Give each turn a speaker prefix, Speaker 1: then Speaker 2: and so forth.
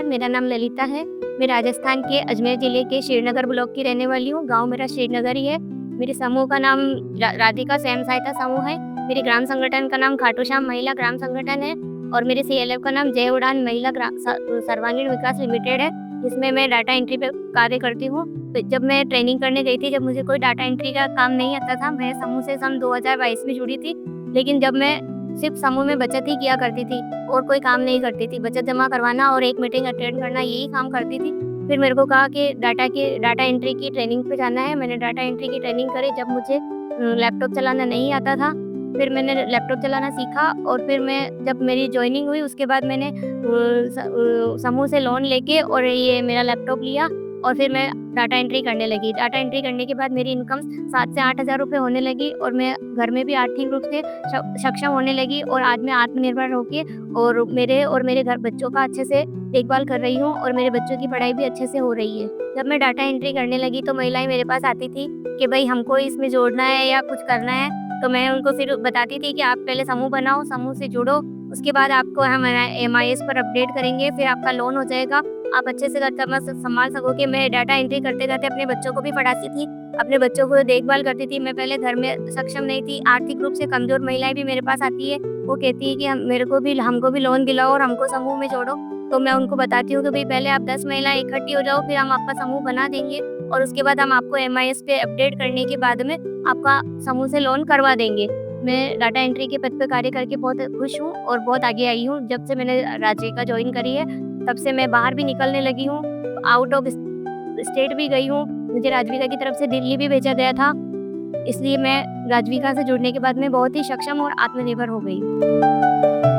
Speaker 1: नमस्कार, मेरा नाम ललिता है। मैं राजस्थान के अजमेर ज़िले के श्रीनगर ब्लॉक की रहने वाली हूँ। गाँव मेरा श्रीनगर ही है। मेरे समूह का नाम राधिका स्वयं सहायता समूह है। मेरे ग्राम संगठन का नाम खाटू श्याम महिला ग्राम संगठन है और मेरे सीएलएफ का नाम जय उड़ान महिला सर्वांगीण विकास लिमिटेड है, जिसमें मैं डाटा एंट्री पे कार्य करती हूँ। तो जब मैं ट्रेनिंग करने गई थी, जब मुझे कोई डाटा एंट्री का काम नहीं आता था, मैं समूह से सन 2022 में जुड़ी थी। लेकिन जब मैं सिर्फ समूह में बचत ही किया करती थी और कोई काम नहीं करती थी। बचत जमा करवाना और एक मीटिंग अटेंड करना, यही काम करती थी। फिर मेरे को कहा कि डाटा एंट्री की ट्रेनिंग पे जाना है। मैंने डाटा एंट्री की ट्रेनिंग करी। जब मुझे लैपटॉप चलाना नहीं आता था, फिर मैंने लैपटॉप चलाना सीखा और फिर मैं जब मेरी जॉइनिंग हुई, उसके बाद मैंने समूह से लोन लेके और ये मेरा लैपटॉप लिया और फिर मैं डाटा एंट्री करने लगी। डाटा एंट्री करने के बाद मेरी इनकम 7 से 8 हज़ार रुपये होने लगी और मैं घर में भी आर्थिक रूप से सक्षम होने लगी और आज मैं आत्मनिर्भर होके और मेरे घर बच्चों का अच्छे से देखभाल कर रही हूँ और मेरे बच्चों की पढ़ाई भी अच्छे से हो रही है। जब मैं डाटा एंट्री करने लगी तो महिलाएं मेरे पास आती थी कि भाई हमको इसमें जोड़ना है या कुछ करना है, तो मैं उनको फिर बताती थी कि आप पहले समूह बनाओ, समूह से जुड़ो, उसके बाद आपको हम एमआईएस पर अपडेट करेंगे, फिर आपका लोन हो जाएगा, आप अच्छे से संभाल सकोगे। मैं डाटा एंट्री करते-करते अपने बच्चों को भी पढ़ाती थी, अपने बच्चों को देखभाल करती थी। मैं पहले घर में सक्षम नहीं थी, आर्थिक रूप से कमज़ोर महिलाएँ भी मेरे पास आती है। वो कहती है कि हमको भी लोन दिलाओ और हमको समूह में जोड़ो। तो मैं उनको बताती हूँ कि भई पहले आप 10 महिलाएँ इकट्ठी हो जाओ, फिर हम आपका समूह बना देंगे और उसके बाद हम आपको एमआईएस पे अपडेट करने के बाद में आपका समूह से लोन करवा देंगे। मैं डाटा एंट्री के पद पे कार्य करके बहुत खुश हूँ और बहुत आगे आई हूँ। जब से मैंने राजविका जॉइन करी है, तब से मैं बाहर भी निकलने लगी हूँ, आउट ऑफ स्टेट भी गई हूँ। मुझे राजविका की तरफ से दिल्ली भी भेजा गया था। इसलिए मैं राजविका से जुड़ने के बाद में बहुत ही सक्षम और आत्मनिर्भर हो गई हूँ।